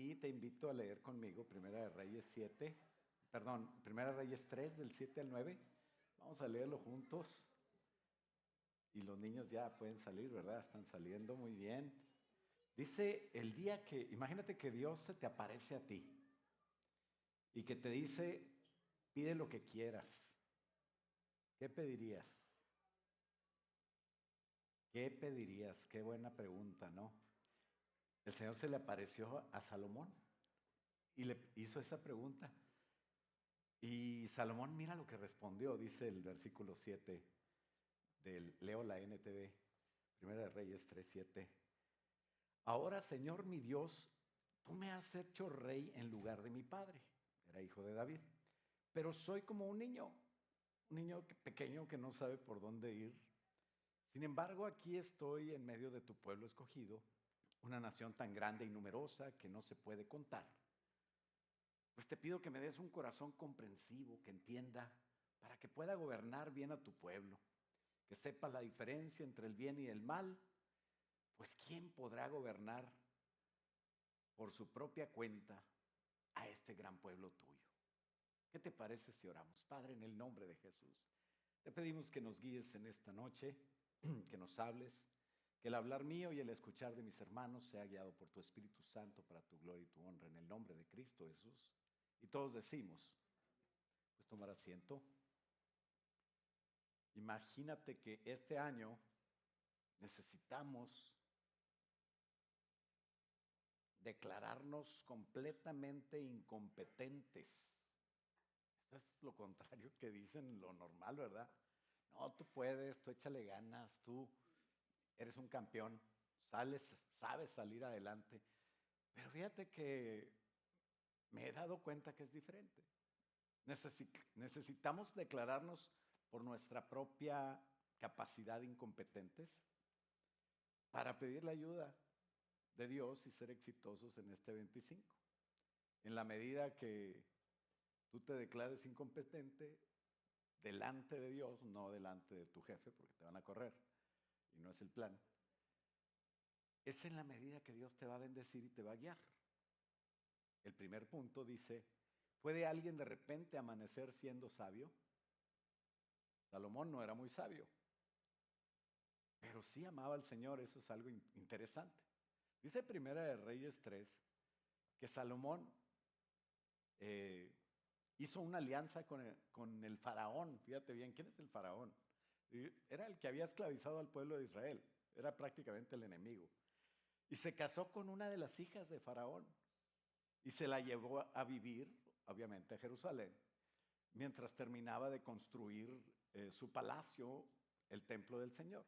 Y te invito a leer conmigo Primera de Reyes 7, perdón, Primera de Reyes 3 del 7 al 9. Vamos a leerlo juntos. Y los niños ya pueden salir, ¿verdad? Están saliendo muy bien. Dice el día que, imagínate que Dios se te aparece a ti y que te dice, pide lo que quieras. ¿Qué pedirías? ¿Qué pedirías? Qué buena pregunta, ¿no? El Señor se le apareció a Salomón y le hizo esa pregunta. Y Salomón, mira lo que respondió, dice el versículo 7 del Leo la NTV, Primera de Reyes 3:7. Ahora, Señor mi Dios, tú me has hecho rey en lugar de mi padre. Era hijo de David. Pero soy como un niño pequeño que no sabe por dónde ir. Sin embargo, aquí estoy en medio de tu pueblo escogido, una nación tan grande y numerosa que no se puede contar. Pues te pido que me des un corazón comprensivo, que entienda, para que pueda gobernar bien a tu pueblo, que sepa la diferencia entre el bien y el mal, pues ¿quién podrá gobernar por su propia cuenta a este gran pueblo tuyo? ¿Qué te parece si oramos? Padre, en el nombre de Jesús, te pedimos que nos guíes en esta noche, que nos hables, que el hablar mío y el escuchar de mis hermanos sea guiado por tu Espíritu Santo para tu gloria y tu honra, en el nombre de Cristo Jesús. Y todos decimos, pues tomar asiento. Imagínate que este año necesitamos declararnos completamente incompetentes. Eso es lo contrario que dicen lo normal, ¿verdad? No, tú puedes, tú échale ganas, tú eres un campeón, sabes salir adelante. Pero fíjate que me he dado cuenta que es diferente. Necesitamos declararnos por nuestra propia capacidad incompetentes para pedir la ayuda de Dios y ser exitosos en este 25. En la medida que tú te declares incompetente delante de Dios, no delante de tu jefe, porque te van a correr y no es el plan, es en la medida que Dios te va a bendecir y te va a guiar. El primer punto dice, ¿puede alguien de repente amanecer siendo sabio? Salomón no era muy sabio, pero sí amaba al Señor, eso es algo interesante. Dice Primera de Reyes 3 que Salomón eh, hizo una alianza con el faraón. Fíjate bien, ¿quién es el faraón? Era el que había esclavizado al pueblo de Israel, era prácticamente el enemigo. Y se casó con una de las hijas de faraón y se la llevó a vivir, obviamente, a Jerusalén, mientras terminaba de construir su palacio, el templo del Señor.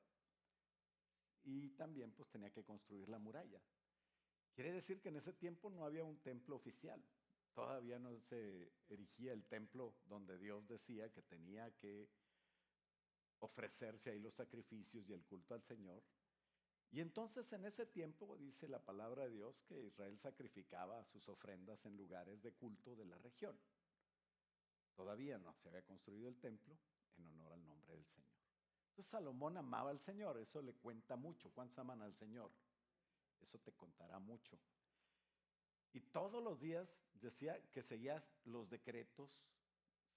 Y también pues tenía que construir la muralla. Quiere decir que en ese tiempo no había un templo oficial. Todavía no se erigía el templo donde Dios decía que tenía que ofrecerse ahí los sacrificios y el culto al Señor. Y entonces en ese tiempo dice la palabra de Dios que Israel sacrificaba sus ofrendas en lugares de culto de la región. Todavía no se había construido el templo en honor al nombre del Señor. Entonces Salomón amaba al Señor, eso le cuenta mucho. ¿Cuántos aman al Señor? Eso te contará mucho. Y todos los días decía que seguía los decretos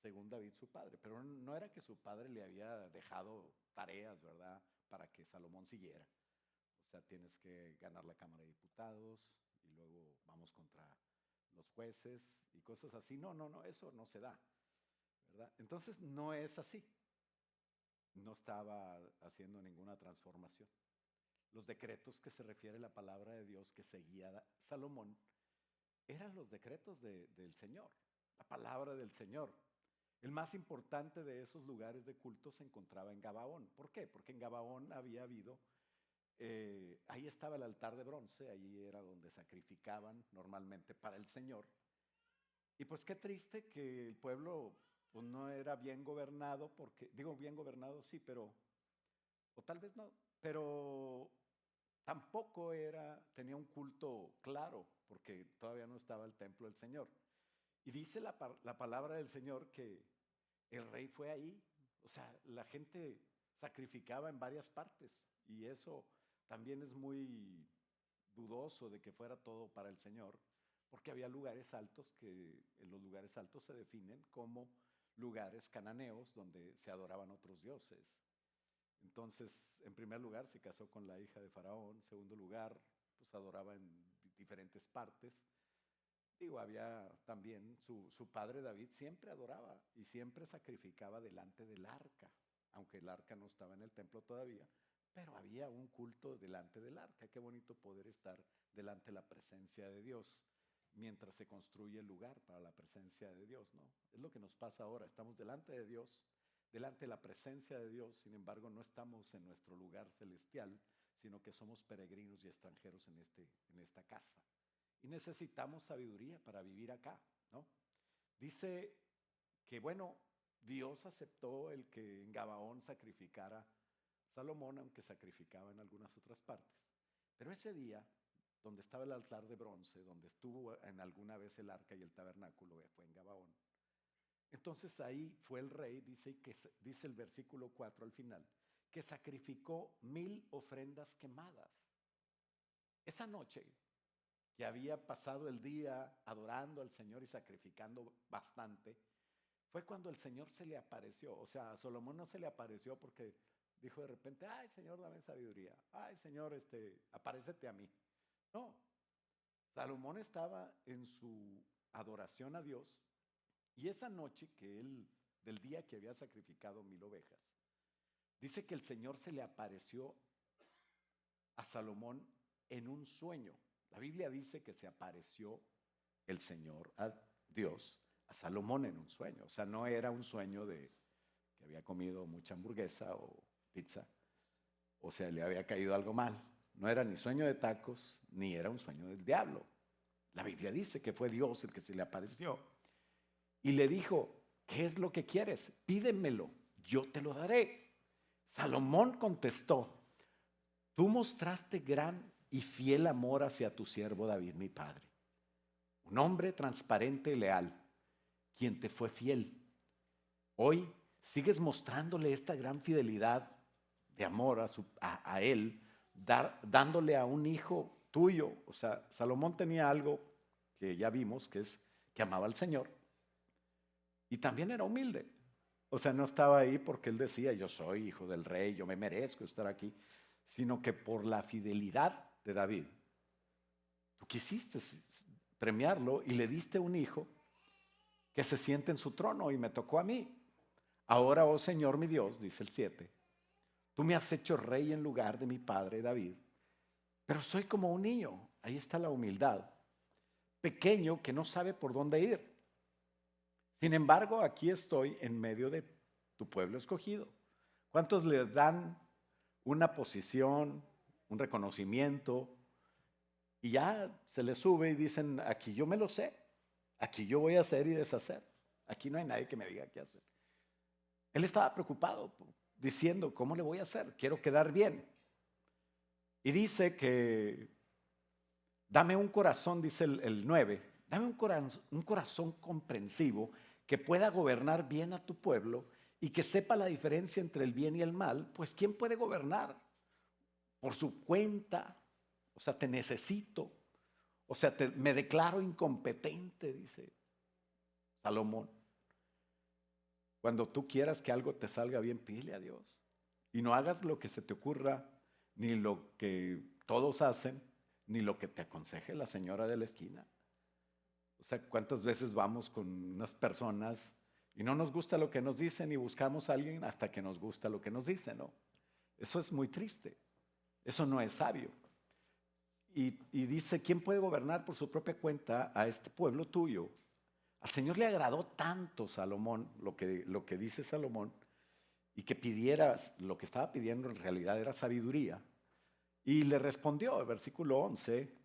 según David su padre, pero no era que su padre le había dejado tareas, ¿verdad?, para que Salomón siguiera. O sea, tienes que ganar la Cámara de Diputados y luego vamos contra los jueces y cosas así. No, no, no, eso no se da, ¿verdad? Entonces no es así. No estaba haciendo ninguna transformación. Los decretos que se refiere a la palabra de Dios que seguía Salomón eran los decretos del Señor, la palabra del Señor. El más importante de esos lugares de culto se encontraba en Gabaón. ¿Por qué? Porque en Gabaón había habido, ahí estaba el altar de bronce, ahí era donde sacrificaban normalmente para el Señor. Y pues qué triste que el pueblo pues, no era bien gobernado, porque, digo bien gobernado sí, pero, o tal vez no, pero tampoco tenía un culto claro, porque todavía no estaba el templo del Señor. Y dice la palabra del Señor que el rey fue ahí. O sea, la gente sacrificaba en varias partes. Y eso también es muy dudoso de que fuera todo para el Señor, porque había lugares altos que en los lugares altos se definen como lugares cananeos donde se adoraban otros dioses. Entonces, en primer lugar, se casó con la hija de Faraón. En segundo lugar, pues adoraba en diferentes partes. Digo, había también su padre David siempre adoraba y siempre sacrificaba delante del arca, aunque el arca no estaba en el templo todavía, pero había un culto delante del arca. Qué bonito poder estar delante de la presencia de Dios mientras se construye el lugar para la presencia de Dios, ¿no? Es lo que nos pasa ahora, estamos delante de Dios, delante de la presencia de Dios, sin embargo no estamos en nuestro lugar celestial, sino que somos peregrinos y extranjeros en esta casa. Y necesitamos sabiduría para vivir acá, ¿no? Dice que, bueno, Dios aceptó el que en Gabaón sacrificara Salomón, aunque sacrificaba en algunas otras partes. Pero ese día, donde estaba el altar de bronce, donde estuvo en alguna vez el arca y el tabernáculo, fue en Gabaón. Entonces ahí fue el rey, dice el versículo 4 al final, que sacrificó 1000 ofrendas quemadas. Esa noche, que había pasado el día adorando al Señor y sacrificando bastante, fue cuando el Señor se le apareció. O sea, a Salomón no se le apareció porque dijo de repente, ay Señor, dame sabiduría, ay Señor, aparécete a mí. No, Salomón estaba en su adoración a Dios y esa noche del día que había sacrificado 1000 ovejas, dice que el Señor se le apareció a Salomón en un sueño. La Biblia dice que se apareció el Señor a Dios, a Salomón en un sueño. O sea, no era un sueño de que había comido mucha hamburguesa o pizza, o sea, le había caído algo mal. No era ni sueño de tacos, ni era un sueño del diablo. La Biblia dice que fue Dios el que se le apareció y le dijo, ¿qué es lo que quieres? Pídemelo, yo te lo daré. Salomón contestó, tú mostraste gran y fiel amor hacia tu siervo David, mi padre. Un hombre transparente y leal, quien te fue fiel. Hoy sigues mostrándole esta gran fidelidad de amor a él, dándole a un hijo tuyo. O sea, Salomón tenía algo que ya vimos, que es que amaba al Señor. Y también era humilde. O sea, no estaba ahí porque él decía, yo soy hijo del rey, yo me merezco estar aquí, sino que por la fidelidad de David, tú quisiste premiarlo y le diste un hijo que se siente en su trono y me tocó a mí. Ahora, oh Señor mi Dios, dice el 7, tú me has hecho rey en lugar de mi padre David, pero soy como un niño, ahí está la humildad, pequeño que no sabe por dónde ir. Sin embargo, aquí estoy en medio de tu pueblo escogido. ¿Cuántos le dan una posición, un reconocimiento, y ya se les sube y dicen, aquí yo me lo sé, aquí yo voy a hacer y deshacer, aquí no hay nadie que me diga qué hacer? Él estaba preocupado, diciendo, ¿cómo le voy a hacer? Quiero quedar bien. Y dice que, dame un corazón, dice el 9, dame un corazón comprensivo que pueda gobernar bien a tu pueblo y que sepa la diferencia entre el bien y el mal, pues ¿quién puede gobernar por su cuenta? O sea, te necesito. O sea, me declaro incompetente, dice Salomón. Cuando tú quieras que algo te salga bien, pídele a Dios. Y no hagas lo que se te ocurra, ni lo que todos hacen, ni lo que te aconseje la señora de la esquina. O sea, ¿cuántas veces vamos con unas personas y no nos gusta lo que nos dicen y buscamos a alguien hasta que nos gusta lo que nos dicen, ¿no? Eso es muy triste. Eso no es sabio. Y dice, ¿quién puede gobernar por su propia cuenta a este pueblo tuyo? Al Señor le agradó tanto Salomón, lo que dice Salomón, y que pidieras, lo que estaba pidiendo en realidad era sabiduría. Y le respondió, el versículo 11,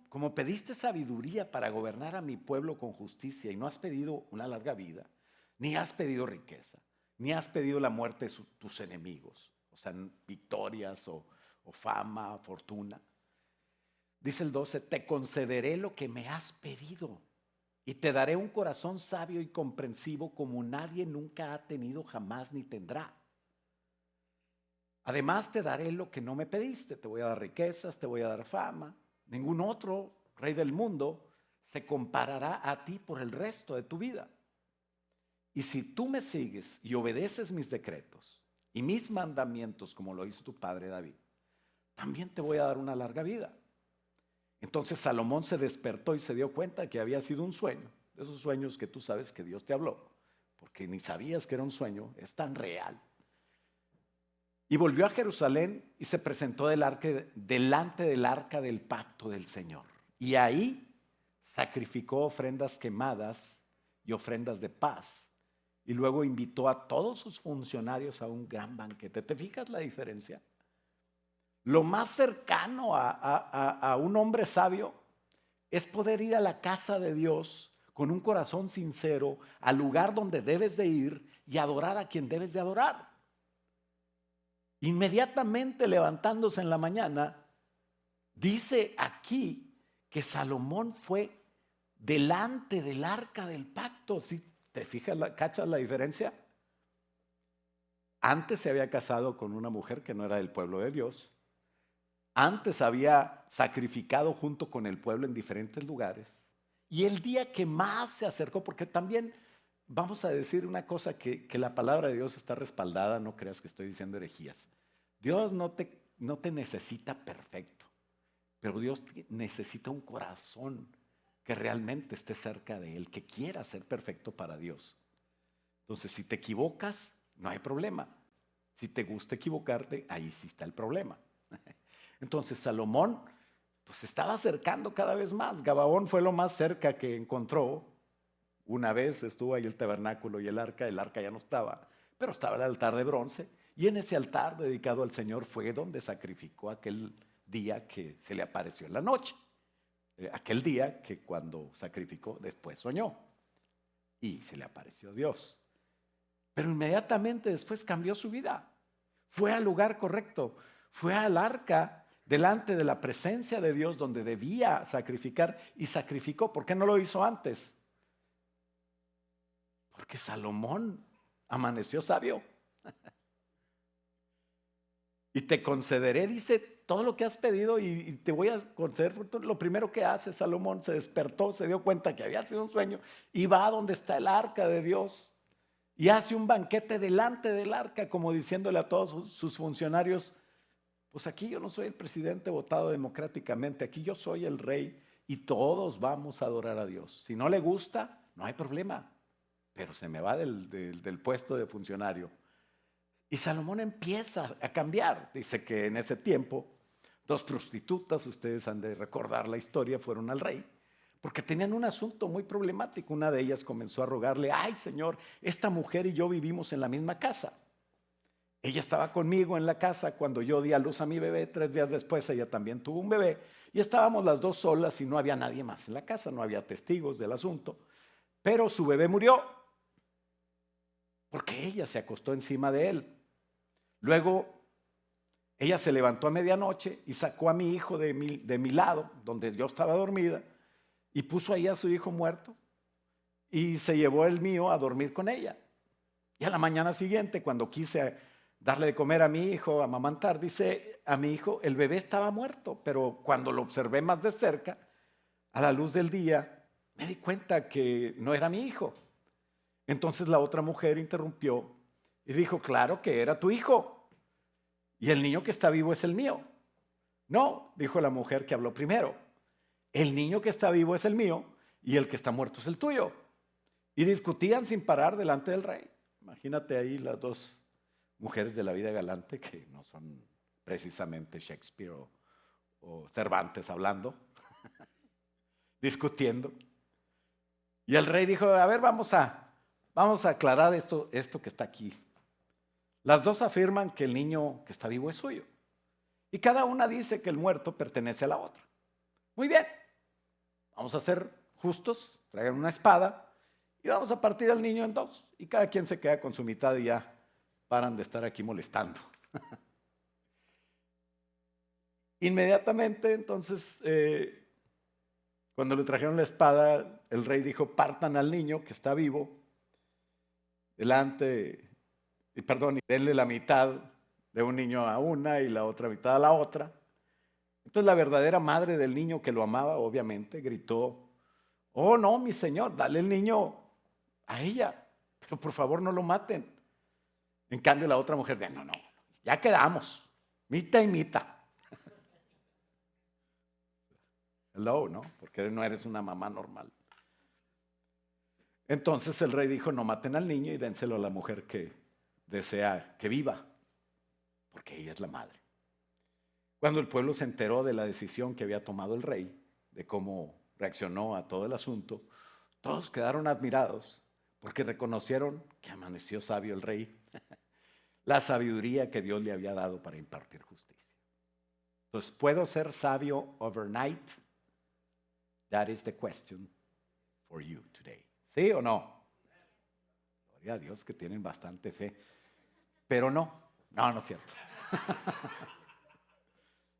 como pediste sabiduría para gobernar a mi pueblo con justicia y no has pedido una larga vida, ni has pedido riqueza, ni has pedido la muerte de tus enemigos, o sea, victorias o fama, fortuna. Dice el 12, te concederé lo que me has pedido y te daré un corazón sabio y comprensivo como nadie nunca ha tenido jamás ni tendrá. Además te daré lo que no me pediste, te voy a dar riquezas, te voy a dar fama. Ningún otro rey del mundo se comparará a ti por el resto de tu vida. Y si tú me sigues y obedeces mis decretos y mis mandamientos como lo hizo tu padre David, también te voy a dar una larga vida. Entonces Salomón se despertó y se dio cuenta que había sido un sueño, de esos sueños que tú sabes que Dios te habló, porque ni sabías que era un sueño, es tan real. Y volvió a Jerusalén y se presentó delante del arca del pacto del Señor. Y ahí sacrificó ofrendas quemadas y ofrendas de paz. Y luego invitó a todos sus funcionarios a un gran banquete. ¿Te fijas la diferencia? Lo más cercano a un hombre sabio es poder ir a la casa de Dios con un corazón sincero, al lugar donde debes de ir y adorar a quien debes de adorar. Inmediatamente levantándose en la mañana, dice aquí que Salomón fue delante del arca del pacto. ¿Sí? ¿Te fijas, cachas la diferencia? Antes se había casado con una mujer que no era del pueblo de Dios. Antes había sacrificado junto con el pueblo en diferentes lugares. Y el día que más se acercó, porque también vamos a decir una cosa que la palabra de Dios está respaldada, no creas que estoy diciendo herejías. Dios no te necesita perfecto, pero Dios necesita un corazón que realmente esté cerca de Él, que quiera ser perfecto para Dios. Entonces, si te equivocas, no hay problema. Si te gusta equivocarte, ahí sí está el problema. Entonces Salomón pues se estaba acercando cada vez más. Gabaón fue lo más cerca que encontró. Una vez estuvo ahí el tabernáculo y el arca ya no estaba, pero estaba el altar de bronce. Y en ese altar dedicado al Señor fue donde sacrificó aquel día que se le apareció en la noche. Aquel día que cuando sacrificó después soñó y se le apareció Dios. Pero inmediatamente después cambió su vida. Fue al lugar correcto, fue al arca delante de la presencia de Dios donde debía sacrificar y sacrificó. ¿Por qué no lo hizo antes? Porque Salomón amaneció sabio. Y te concederé, dice, todo lo que has pedido y te voy a conceder. Lo primero que hace Salomón, se despertó, se dio cuenta que había sido un sueño y va a donde está el arca de Dios y hace un banquete delante del arca, como diciéndole a todos sus funcionarios: pues aquí yo no soy el presidente votado democráticamente, aquí yo soy el rey y todos vamos a adorar a Dios. Si no le gusta, no hay problema, pero se me va del puesto de funcionario. Y Salomón empieza a cambiar. Dice que en ese tiempo 2 prostitutas, ustedes han de recordar la historia, fueron al rey porque tenían un asunto muy problemático. Una de ellas comenzó a rogarle: ay, señor, esta mujer y yo vivimos en la misma casa. Ella estaba conmigo en la casa cuando yo di a luz a mi bebé. 3 días después ella también tuvo un bebé y estábamos las dos solas y no había nadie más en la casa, no había testigos del asunto. Pero su bebé murió porque ella se acostó encima de él. Luego ella se levantó a medianoche y sacó a mi hijo de mi lado, donde yo estaba dormida, y puso ahí a su hijo muerto y se llevó el mío a dormir con ella. Y a la mañana siguiente, cuando quise darle de comer a mi hijo, amamantar, dice a mi hijo, el bebé estaba muerto, pero cuando lo observé más de cerca, a la luz del día, me di cuenta que no era mi hijo. Entonces la otra mujer interrumpió y dijo: claro que era tu hijo, y el niño que está vivo es el mío. No, dijo la mujer que habló primero, el niño que está vivo es el mío y el que está muerto es el tuyo. Y discutían sin parar delante del rey. Imagínate ahí las dos mujeres de la vida galante, que no son precisamente Shakespeare o Cervantes hablando, discutiendo. Y el rey dijo: a ver, vamos a aclarar esto que está aquí. Las dos afirman que el niño que está vivo es suyo. Y cada una dice que el muerto pertenece a la otra. Muy bien, vamos a ser justos, traigan una espada y vamos a partir al niño en 2. Y cada quien se queda con su mitad y ya paran de estar aquí molestando. Inmediatamente, entonces, cuando le trajeron la espada, el rey dijo: partan al niño que está vivo, y denle la mitad de un niño a una y la otra mitad a la otra. Entonces la verdadera madre del niño que lo amaba, obviamente, gritó: oh no, mi señor, dale el niño a ella, pero por favor no lo maten. En cambio la otra mujer dijo: no, ya quedamos, mita y mita. Hello, ¿no? Porque no eres una mamá normal. Entonces el rey dijo: no maten al niño y dénselo a la mujer que desea que viva, porque ella es la madre. Cuando el pueblo se enteró de la decisión que había tomado el rey, de cómo reaccionó a todo el asunto, todos quedaron admirados porque reconocieron que amaneció sabio el rey, la sabiduría que Dios le había dado para impartir justicia. Entonces, ¿puedo ser sabio overnight? That is the question for you today. ¿Sí o no? Gloria a Dios que tienen bastante fe. Pero no es cierto.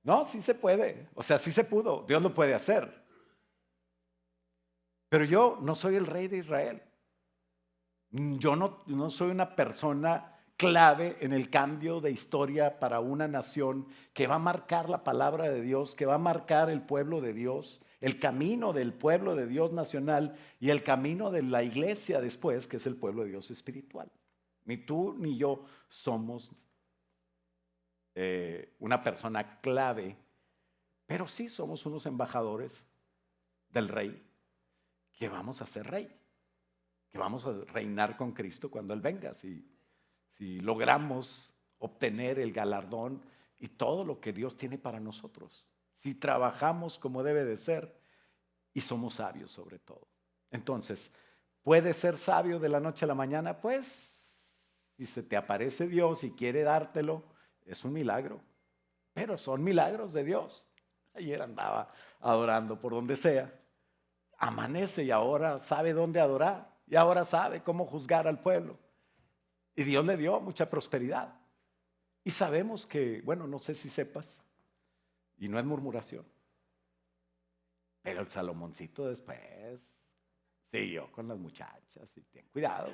No, sí se puede. O sea, sí se pudo. Dios lo puede hacer. Pero yo no soy el rey de Israel. Yo no soy una persona clave en el cambio de historia para una nación que va a marcar la palabra de Dios, que va a marcar el pueblo de Dios, el camino del pueblo de Dios nacional y el camino de la iglesia después, que es el pueblo de Dios espiritual. Ni tú ni yo somos una persona clave, pero sí somos unos embajadores del rey, que vamos a ser rey, que vamos a reinar con Cristo cuando Él venga, si logramos obtener el galardón y todo lo que Dios tiene para nosotros, si trabajamos como debe de ser y somos sabios sobre todo. Entonces, ¿puedes ser sabio de la noche a la mañana? Pues, si se te aparece Dios y quiere dártelo, es un milagro, pero son milagros de Dios. Ayer andaba adorando por donde sea, amanece y ahora sabe dónde adorar y ahora sabe cómo juzgar al pueblo. Y Dios le dio mucha prosperidad. Y sabemos que, bueno, no sé si sepas, y no es murmuración, pero el Salomoncito después siguió con las muchachas y ten cuidado,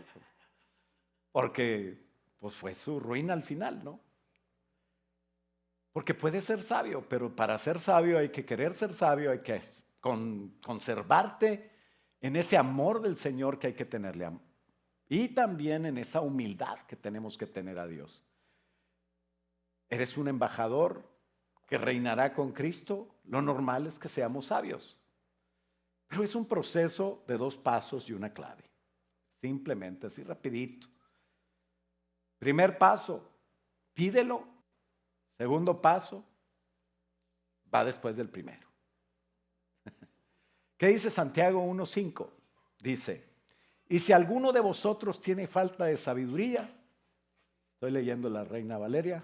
porque pues fue su ruina al final, ¿no? Porque puede ser sabio, pero para ser sabio hay que querer ser sabio, hay que conservarte en ese amor del Señor que hay que tenerle, y también en esa humildad que tenemos que tener a Dios. Eres un embajador que reinará con Cristo. Lo normal es que seamos sabios, pero es un proceso de 2 pasos y una clave. Simplemente así rapidito. Primer paso, pídelo. Segundo paso, va después del primero. ¿Qué dice Santiago 1:5? Dice: y si alguno de vosotros tiene falta de sabiduría, estoy leyendo la Reina Valeria.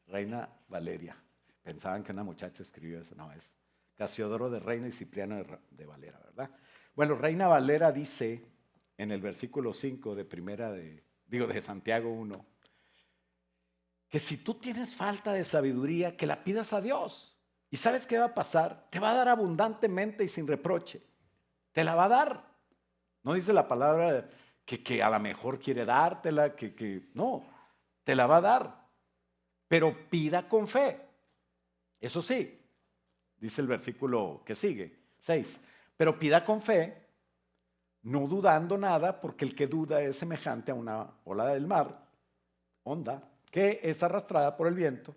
Reina Valeria. Pensaban que una muchacha escribió eso. No, es Casiodoro de Reina y Cipriano de Valera, ¿verdad? Bueno, Reina Valera dice en el versículo 5 de Santiago 1, que si tú tienes falta de sabiduría, que la pidas a Dios. ¿Y sabes qué va a pasar? Te va a dar abundantemente y sin reproche. Te la va a dar. No dice la palabra que a lo mejor quiere dártela, no, te la va a dar. Pero pida con fe. Eso sí, dice el versículo que sigue, 6. Pero pida con fe, no dudando nada, porque el que duda es semejante a una ola del mar, onda, que es arrastrada por el viento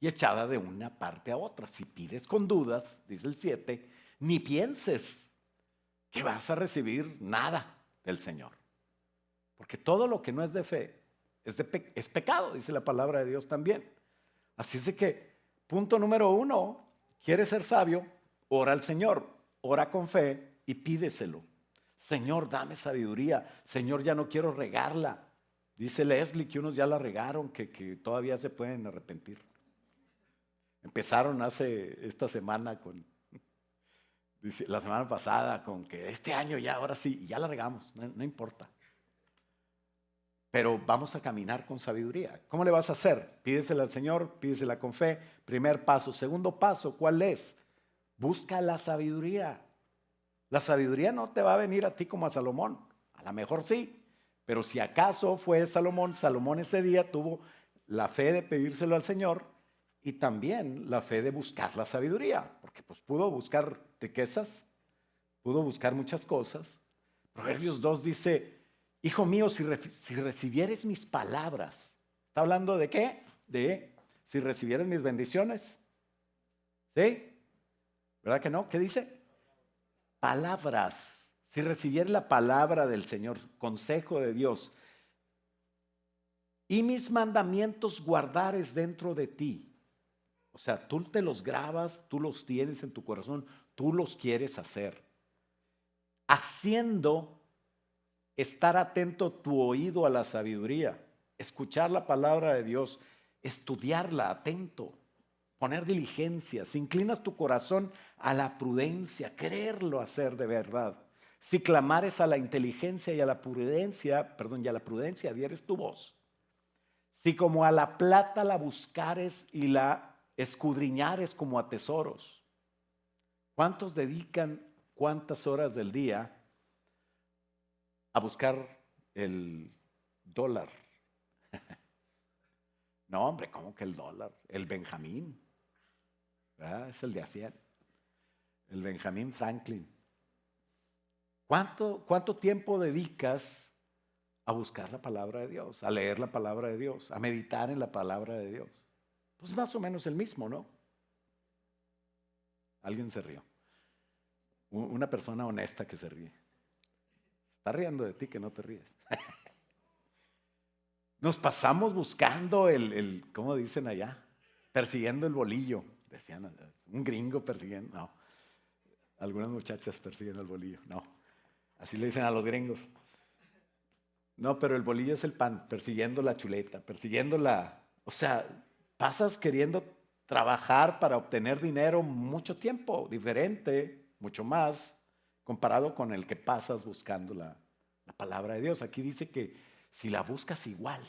y echada de una parte a otra. Si pides con dudas, dice el 7, ni pienses que vas a recibir nada del Señor. Porque todo lo que no es de fe es pecado, dice la palabra de Dios también. Así es de que, punto número 1, ¿quieres ser sabio? Ora al Señor, ora con fe y pídeselo. Señor, dame sabiduría. Señor, ya no quiero regarla. Dice Leslie que unos ya la regaron, que todavía se pueden arrepentir. Empezaron esta semana la semana pasada con que este año ya, ahora sí, ya la regamos, no importa. Pero vamos a caminar con sabiduría. ¿Cómo le vas a hacer? Pídesela al Señor, pídesela con fe. Primer paso. Segundo paso, ¿cuál es? Busca la sabiduría. La sabiduría no te va a venir a ti como a Salomón. A lo mejor sí. Pero si acaso fue Salomón ese día tuvo la fe de pedírselo al Señor y también la fe de buscar la sabiduría, porque pues pudo buscar riquezas, pudo buscar muchas cosas. Proverbios 2 dice, hijo mío, si recibieres mis palabras, ¿está hablando de qué? De si recibieres mis bendiciones, ¿sí? ¿Verdad que no? ¿Qué dice? Palabras. Si recibieres la palabra del Señor, consejo de Dios, y mis mandamientos guardares dentro de ti. O sea, tú te los grabas, tú los tienes en tu corazón, tú los quieres hacer. Haciendo estar atento tu oído a la sabiduría, escuchar la palabra de Dios, estudiarla atento, poner diligencia. Si inclinas tu corazón a la prudencia, quererlo hacer de verdad. Si clamares a la inteligencia y a la prudencia, dieres tu voz. Si como a la plata la buscares y la escudriñares como a tesoros. ¿Cuántos dedican cuántas horas del día a buscar el dólar? No, hombre, ¿cómo que el dólar? El Benjamín, ¿verdad? Es el de Hacienda. El Benjamín Franklin. ¿Cuánto tiempo dedicas a buscar la palabra de Dios, a leer la palabra de Dios, a meditar en la palabra de Dios? Pues más o menos el mismo, ¿no? Alguien se rió. Una persona honesta que se ríe. Está riendo de ti que no te ríes. Nos pasamos buscando ¿cómo dicen allá? Persiguiendo el bolillo. Decían, un gringo persiguiendo. No, algunas muchachas persiguen el bolillo. No, así le dicen a los gringos. No, pero el bolillo es el pan, persiguiendo la chuleta, persiguiendo o sea, pasas queriendo trabajar para obtener dinero mucho tiempo, diferente, mucho más, comparado con el que pasas buscando la palabra de Dios. Aquí dice que si la buscas igual,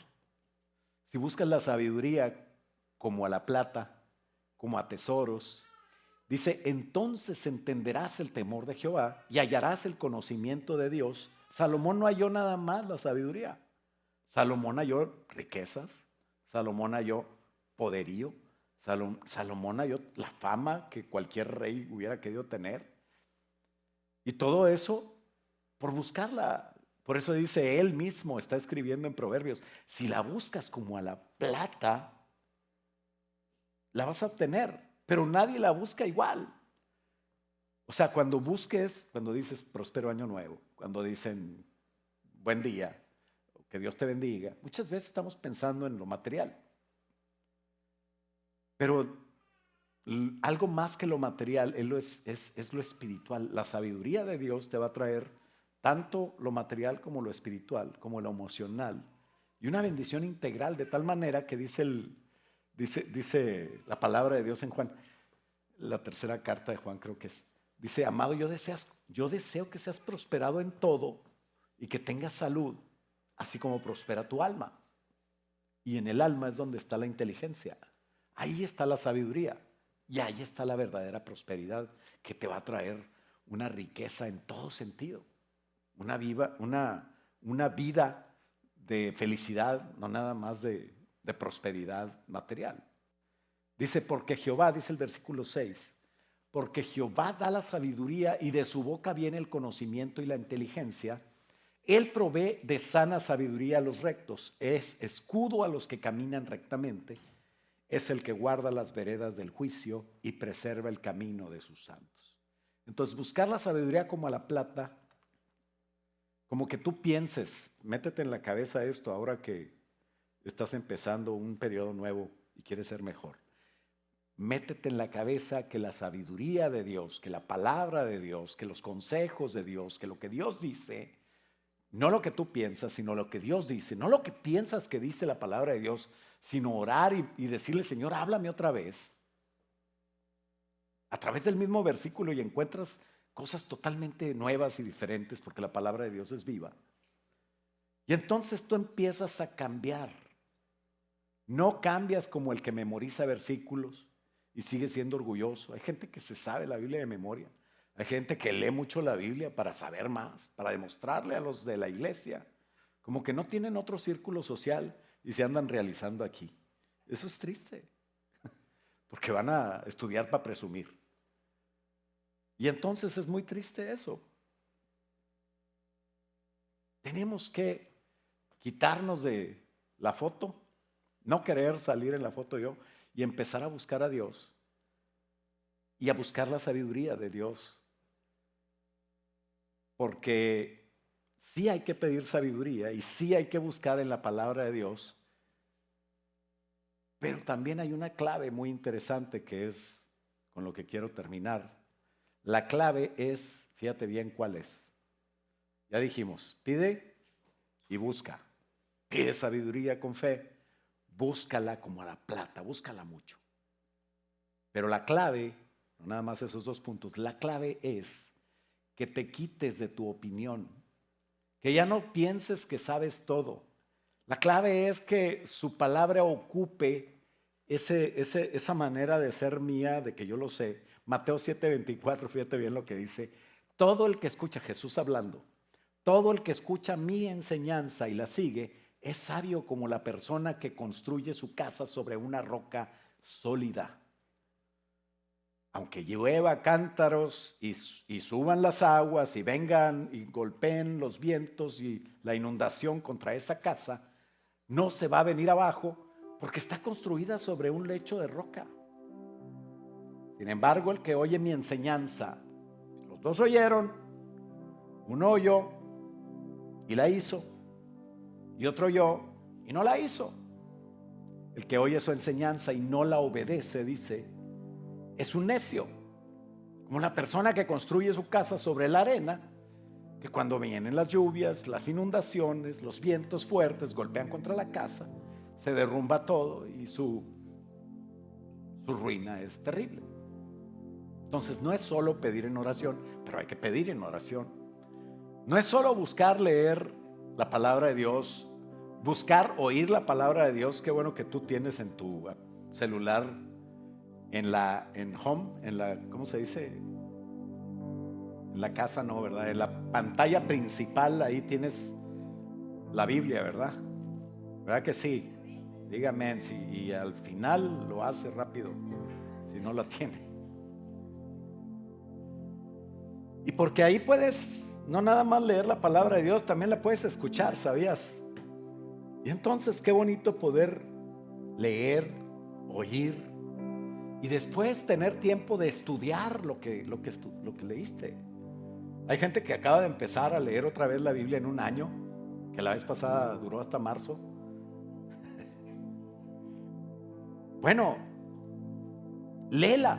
si buscas la sabiduría como a la plata, como a tesoros, dice, entonces entenderás el temor de Jehová y hallarás el conocimiento de Dios. Salomón no halló nada más la sabiduría. Salomón halló riquezas, Salomón halló poderío, Salomón halló la fama que cualquier rey hubiera querido tener. Y todo eso por buscarla. Por eso dice él mismo, está escribiendo en Proverbios, si la buscas como a la plata, la vas a obtener, pero nadie la busca igual. O sea, cuando dices próspero año nuevo, cuando dicen buen día, que Dios te bendiga, muchas veces estamos pensando en lo material. Pero algo más que lo material es lo espiritual. La sabiduría de Dios te va a traer tanto lo material como lo espiritual, como lo emocional. Y una bendición integral de tal manera que dice la palabra de Dios en Juan, la tercera carta de Juan creo que es. Dice, amado, yo deseo que seas prosperado en todo y que tengas salud, así como prospera tu alma. Y en el alma es donde está la inteligencia. Ahí está la sabiduría. Y ahí está la verdadera prosperidad que te va a traer una riqueza en todo sentido. Una vida de felicidad, no nada más de prosperidad material. Dice, porque Jehová, dice el versículo 6, porque Jehová da la sabiduría y de su boca viene el conocimiento y la inteligencia. Él provee de sana sabiduría a los rectos, es escudo a los que caminan rectamente, es el que guarda las veredas del juicio y preserva el camino de sus santos. Entonces, buscar la sabiduría como a la plata, como que tú pienses, métete en la cabeza esto ahora que estás empezando un periodo nuevo y quieres ser mejor. Métete en la cabeza que la sabiduría de Dios, que la palabra de Dios, que los consejos de Dios, que lo que Dios dice, no lo que tú piensas, sino lo que Dios dice, no lo que piensas que dice la palabra de Dios, sino orar y decirle, Señor, háblame otra vez. A través del mismo versículo y encuentras cosas totalmente nuevas y diferentes porque la palabra de Dios es viva. Y entonces tú empiezas a cambiar. No cambias como el que memoriza versículos y sigue siendo orgulloso. Hay gente que se sabe la Biblia de memoria. Hay gente que lee mucho la Biblia para saber más, para demostrarle a los de la iglesia, como que no tienen otro círculo social y se andan realizando aquí. Eso es triste. porque van a estudiar para presumir. Y entonces es muy triste eso. Tenemos que quitarnos de la foto, no querer salir en la foto yo, y empezar a buscar a Dios y a buscar la sabiduría de Dios. Porque sí hay que pedir sabiduría y sí hay que buscar en la palabra de Dios, pero también hay una clave muy interesante que es con lo que quiero terminar. La clave es, fíjate bien cuál es. Ya dijimos, pide y busca. Pide sabiduría con fe, búscala como a la plata, búscala mucho. Pero la clave, no nada más esos 2 puntos, la clave es que te quites de tu opinión, que ya no pienses que sabes todo. La clave es que su palabra ocupe esa manera de ser mía, de que yo lo sé. Mateo 7:24, fíjate bien lo que dice. Todo el que escucha, Jesús hablando, todo el que escucha mi enseñanza y la sigue, es sabio como la persona que construye su casa sobre una roca sólida. Aunque llueva cántaros y suban las aguas y vengan y golpeen los vientos y la inundación contra esa casa, no se va a venir abajo porque está construida sobre un lecho de roca. Sin embargo, el que oye mi enseñanza, los 2 oyeron, uno oyó y la hizo, y otro oyó y no la hizo. El que oye su enseñanza y no la obedece, dice, es un necio, como la persona que construye su casa sobre la arena, que cuando vienen las lluvias, las inundaciones, los vientos fuertes golpean contra la casa, se derrumba todo y su ruina es terrible. Entonces no es solo pedir en oración, pero hay que pedir en oración. No es solo buscar leer la palabra de Dios, buscar oír la palabra de Dios. Qué bueno que tú tienes en tu celular, en home, ¿cómo se dice? En la casa no, ¿verdad? En la pantalla principal ahí tienes la Biblia, ¿verdad? ¿Verdad que sí? Dígame, y al final lo hace rápido, si no la tiene. Y porque ahí puedes no nada más leer la palabra de Dios, también la puedes escuchar, ¿sabías? Y entonces qué bonito poder leer, oír y después tener tiempo de estudiar lo que leíste. Hay gente que acaba de empezar a leer otra vez la Biblia en un año, que la vez pasada duró hasta marzo. Bueno, léela,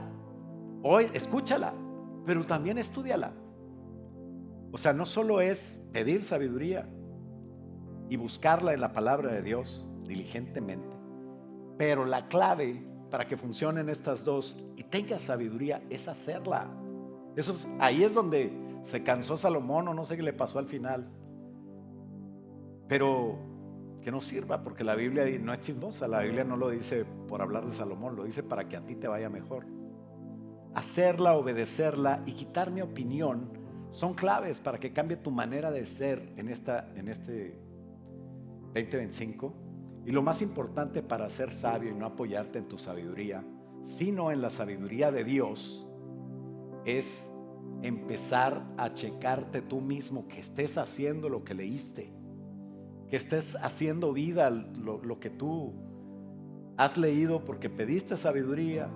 hoy escúchala, pero también estúdiala. O sea, no solo es pedir sabiduría y buscarla en la palabra de Dios diligentemente, pero la clave para que funcionen estas dos y tenga sabiduría es hacerla. Ahí es donde se cansó Salomón, o no sé qué le pasó al final, pero que nos sirva, porque la Biblia no es chismosa. La Biblia no lo dice por hablar de Salomón, lo dice para que a ti te vaya mejor. Hacerla, obedecerla y quitar mi opinión son claves para que cambie tu manera de ser en este 2025. Y lo más importante para ser sabio y no apoyarte en tu sabiduría, sino en la sabiduría de Dios, es empezar a checarte tú mismo, que estés haciendo lo que leíste, que estés haciendo vida lo que tú has leído, porque pediste sabiduría,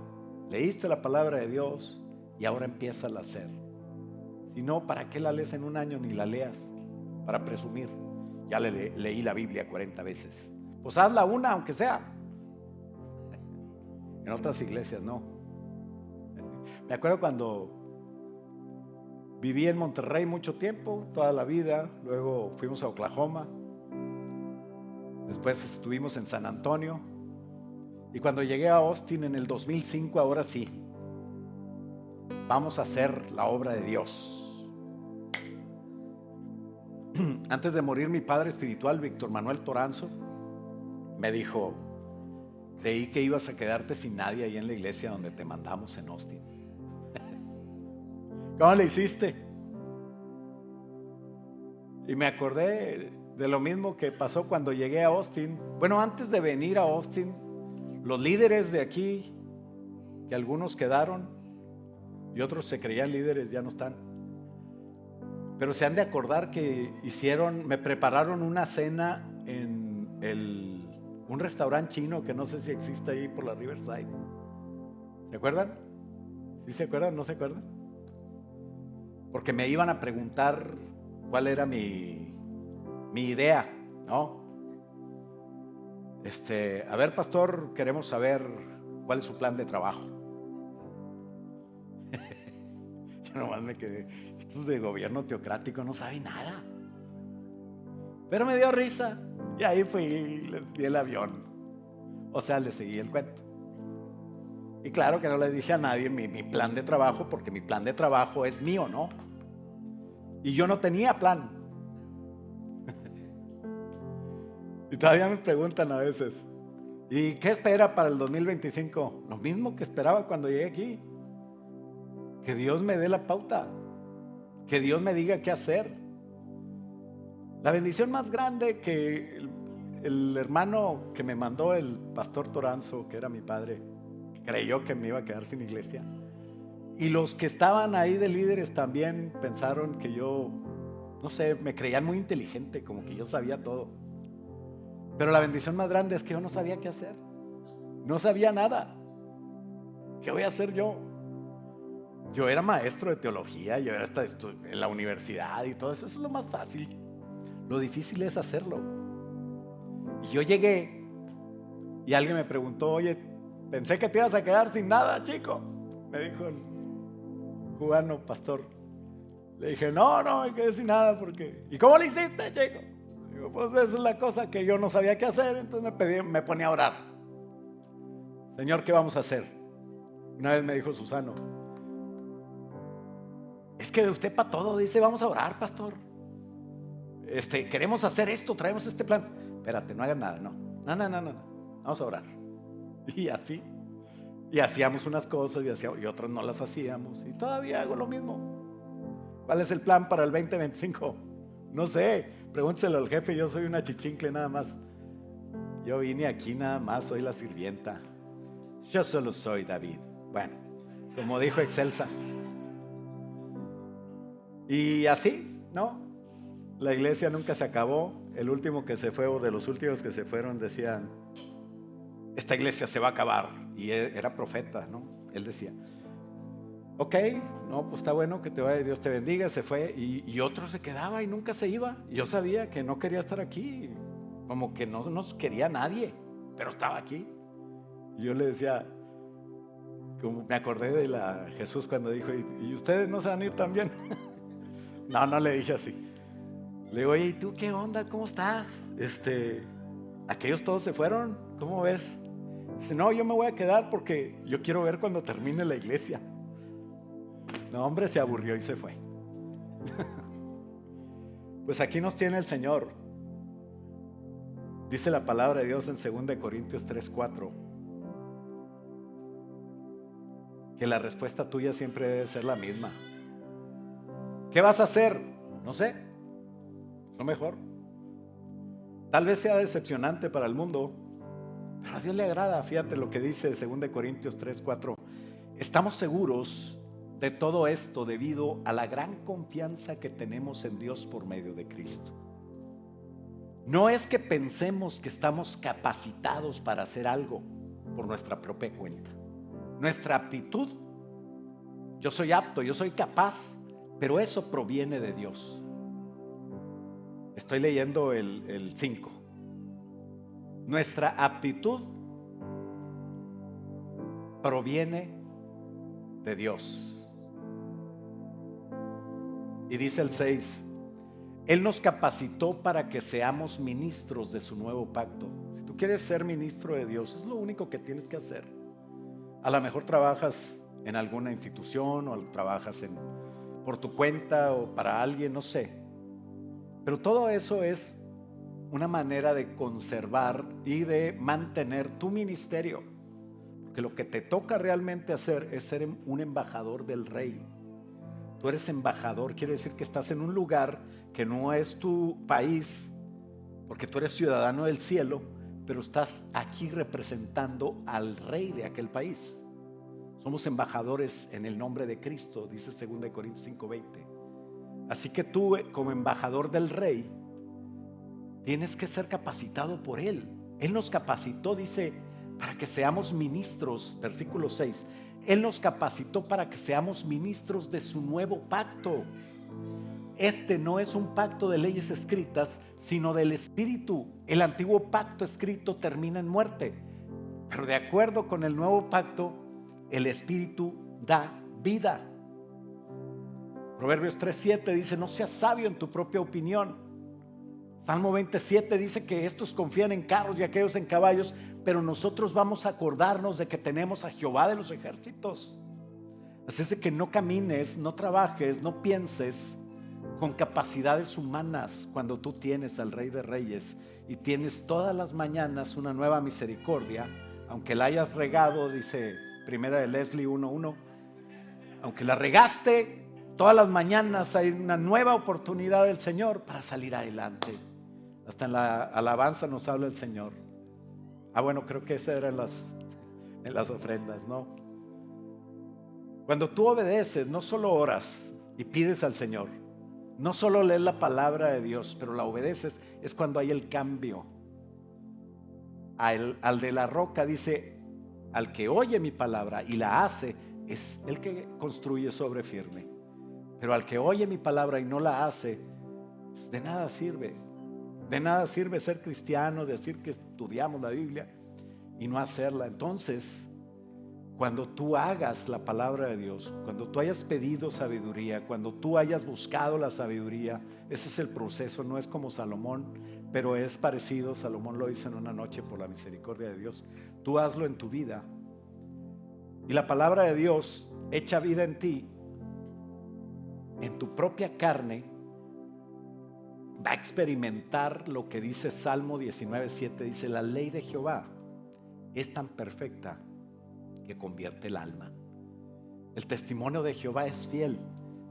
leíste la palabra de Dios y ahora empieza a hacer. Si no, ¿para qué la lees en un año? Ni la leas para presumir. Ya leí la Biblia 40 veces. Pues hazla una, aunque sea. En otras iglesias no. Me acuerdo cuando viví en Monterrey mucho tiempo, toda la vida. Luego fuimos a Oklahoma. Después estuvimos en San Antonio. Y cuando llegué a Austin en el 2005, ahora sí, vamos a hacer la obra de Dios. Antes de morir, mi padre espiritual, Víctor Manuel Toranzo, me dijo: creí que ibas a quedarte sin nadie ahí en la iglesia donde te mandamos en Austin. ¿Cómo le hiciste? Y me acordé de lo mismo que pasó cuando llegué a Austin. Bueno, antes de venir a Austin, los líderes de aquí que algunos quedaron y otros se creían líderes, ya no están. Pero se han de acordar que me prepararon una cena en un restaurante chino que no sé si existe ahí por la Riverside. ¿Se acuerdan? ¿Sí se acuerdan? ¿No se acuerdan? Porque me iban a preguntar cuál era mi idea, ¿no? A ver, pastor, queremos saber cuál es su plan de trabajo. Yo nomás me quedé, estos de gobierno teocrático no saben nada. Pero me dio risa y ahí fui y les di el avión. O sea, le seguí el cuento. Y claro que no le dije a nadie mi plan de trabajo, porque mi plan de trabajo es mío, ¿no? Y yo no tenía plan. Y todavía me preguntan a veces, ¿y qué espera para el 2025? Lo mismo que esperaba cuando llegué aquí. Que Dios me dé la pauta. Que Dios me diga qué hacer. La bendición más grande que el hermano que me mandó, el pastor Toranzo, que era mi padre, creyó que me iba a quedar sin iglesia. Y los que estaban ahí de líderes también pensaron que yo, no sé, me creían muy inteligente, como que yo sabía todo. Pero la bendición más grande es que yo no sabía qué hacer. No sabía nada. ¿Qué voy a hacer yo? Yo era maestro de teología, yo era en la universidad y todo eso. Eso es lo más fácil. Lo difícil es hacerlo. Y yo llegué y alguien me preguntó, oye, pensé que te ibas a quedar sin nada, chico. Me dijo el cubano pastor. Le dije, no me quedé sin nada porque... ¿Y cómo lo hiciste, chico? Digo, pues esa es la cosa que yo no sabía qué hacer. Entonces me ponía a orar. Señor, ¿qué vamos a hacer? Una vez me dijo Susano, es que usted para todo dice, vamos a orar, pastor. Queremos hacer esto, traemos este plan. Espérate, no hagas nada, no. Vamos a orar. Y así. Y hacíamos unas cosas y otras no las hacíamos. Y todavía hago lo mismo. ¿Cuál es el plan para el 2025? No sé, pregúnteselo al jefe, yo soy una chichincle nada más. Yo vine aquí nada más, soy la sirvienta. Yo solo soy David. Bueno, como dijo Excelsa. Y así, ¿no? La iglesia nunca se acabó. El último que se fue, o de los últimos que se fueron, decían, esta iglesia se va a acabar. Y era profeta, ¿no? Él decía, ok, no, pues está bueno, que te vaya, Dios te bendiga. Se fue y otro se quedaba y nunca se iba. Yo sabía que no quería estar aquí, como que no nos quería nadie, pero estaba aquí. Y yo le decía, como me acordé de Jesús cuando dijo, ¿y ustedes no se van a ir también? No le dije así. Le digo, oye, ¿y tú qué onda? ¿Cómo estás? Aquellos todos se fueron, ¿cómo ves? Dice, no, yo me voy a quedar porque yo quiero ver cuando termine la iglesia. No, hombre, se aburrió y se fue. Pues aquí nos tiene el Señor. Dice la palabra de Dios en 2 Corintios 3:4, que la respuesta tuya siempre debe ser la misma. ¿Qué vas a hacer? No sé. Lo mejor. Tal vez sea decepcionante para el mundo, pero a Dios le agrada. Fíjate lo que dice 2 Corintios 3:4. Estamos seguros de todo esto debido a la gran confianza que tenemos en Dios por medio de Cristo. No es que pensemos que estamos capacitados para hacer algo por nuestra propia cuenta. Nuestra aptitud, yo soy apto, yo soy capaz, pero eso proviene de Dios. Estoy leyendo el 5. Nuestra aptitud proviene de Dios. Y dice el 6, Él nos capacitó para que seamos ministros de su nuevo pacto. Si tú quieres ser ministro de Dios, es lo único que tienes que hacer. A lo mejor trabajas en alguna institución o trabajas por tu cuenta o para alguien, no sé. Pero todo eso es una manera de conservar y de mantener tu ministerio. Porque lo que te toca realmente hacer es ser un embajador del Rey. Tú eres embajador, quiere decir que estás en un lugar que no es tu país, porque tú eres ciudadano del cielo, pero estás aquí representando al rey de aquel país. Somos embajadores en el nombre de Cristo, dice 2 Corintios 5:20. Así que tú, como embajador del Rey, tienes que ser capacitado por Él. Él nos capacitó, dice, para que seamos ministros, versículo 6. Él nos capacitó para que seamos ministros de su nuevo pacto. Este no es un pacto de leyes escritas, sino del Espíritu. El antiguo pacto escrito termina en muerte, pero de acuerdo con el nuevo pacto, el Espíritu da vida. Proverbios 3:7 dice: no seas sabio en tu propia opinión. Salmo 27 dice que estos confían en carros y aquellos en caballos, pero nosotros vamos a acordarnos de que tenemos a Jehová de los ejércitos. Así es de que no camines, no trabajes, no pienses con capacidades humanas cuando tú tienes al Rey de Reyes y tienes todas las mañanas una nueva misericordia, aunque la hayas regado, dice primera de Leslie 1:1, aunque la regaste, todas las mañanas hay una nueva oportunidad del Señor para salir adelante. Hasta en la alabanza nos habla el Señor. Bueno, creo que esa era en las ofrendas, ¿no? Cuando tú obedeces, no solo oras y pides al Señor, no solo lees la palabra de Dios, pero la obedeces, es cuando hay el cambio. Al de la roca dice: al que oye mi palabra y la hace, es el que construye sobre firme. Pero al que oye mi palabra y no la hace, pues de nada sirve. De nada sirve ser cristiano, decir que estudiamos la Biblia y no hacerla. Entonces, cuando tú hagas la palabra de Dios, cuando tú hayas pedido sabiduría, cuando tú hayas buscado la sabiduría, ese es el proceso. No es como Salomón, pero es parecido. Salomón lo hizo en una noche por la misericordia de Dios. Tú hazlo en tu vida y la palabra de Dios echa vida en ti, en tu propia carne. Va a experimentar lo que dice Salmo 19:7. Dice: la ley de Jehová es tan perfecta que convierte el alma. El testimonio de Jehová es fiel,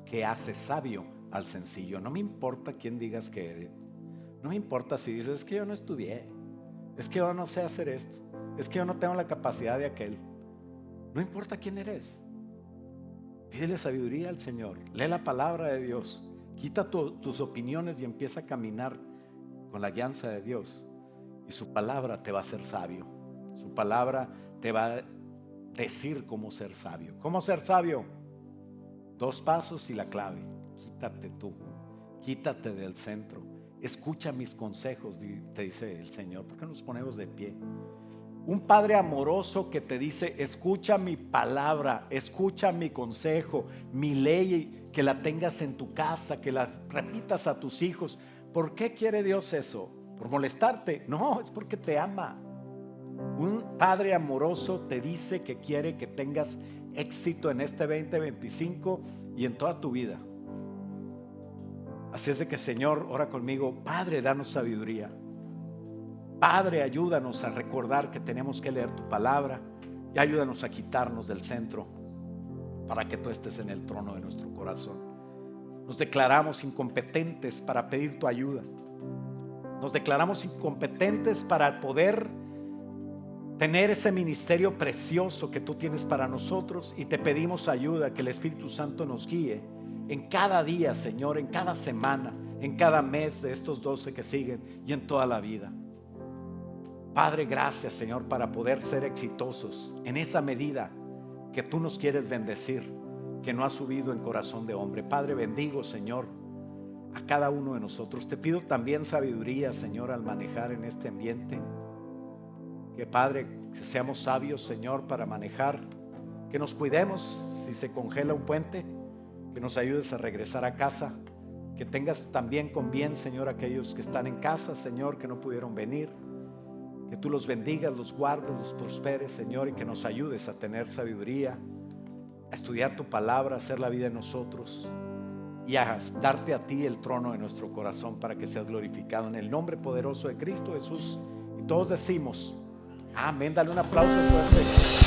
que hace sabio al sencillo. No me importa quién digas que eres. No me importa si dices: es que yo no estudié, es que yo no sé hacer esto, es que yo no tengo la capacidad de aquel. No importa quién eres. Pídele sabiduría al Señor. Lee la palabra de Dios. Quita tus opiniones y empieza a caminar con la guianza de Dios. Y su palabra te va a hacer sabio. Su palabra te va a decir cómo ser sabio. ¿Cómo ser sabio? 2 pasos y la clave. Quítate tú. Quítate del centro. Escucha mis consejos, te dice el Señor. ¿Por qué nos ponemos de pie? Un padre amoroso que te dice: escucha mi palabra, escucha mi consejo, mi ley, que la tengas en tu casa, que la repitas a tus hijos. ¿Por qué quiere Dios eso? ¿Por molestarte? No, es porque te ama. Un padre amoroso te dice que quiere que tengas éxito en este 2025 y en toda tu vida. Así es de que, Señor, ora conmigo: Padre, danos sabiduría. Padre, ayúdanos a recordar que tenemos que leer tu palabra y ayúdanos a quitarnos del centro para que tú estés en el trono de nuestro corazón. Nos declaramos incompetentes para pedir tu ayuda. Nos declaramos incompetentes para poder tener ese ministerio precioso que tú tienes para nosotros, y te pedimos ayuda, que el Espíritu Santo nos guíe en cada día, Señor, en cada semana, en cada mes de estos 12 que siguen y en toda la vida. Padre, gracias, Señor, para poder ser exitosos en esa medida que tú nos quieres bendecir, que no ha subido en corazón de hombre. Padre, bendigo, Señor, a cada uno de nosotros. Te pido también sabiduría, Señor, al manejar en este ambiente. Que, Padre, que seamos sabios, Señor, para manejar. Que nos cuidemos si se congela un puente. Que nos ayudes a regresar a casa. Que tengas también con bien, Señor, aquellos que están en casa, Señor, que no pudieron venir. Que tú los bendigas, los guardes, los prosperes, Señor, y que nos ayudes a tener sabiduría, a estudiar tu palabra, a hacer la vida en nosotros y a darte a ti el trono de nuestro corazón para que seas glorificado. En el nombre poderoso de Cristo Jesús. Y todos decimos amén. Dale un aplauso fuerte.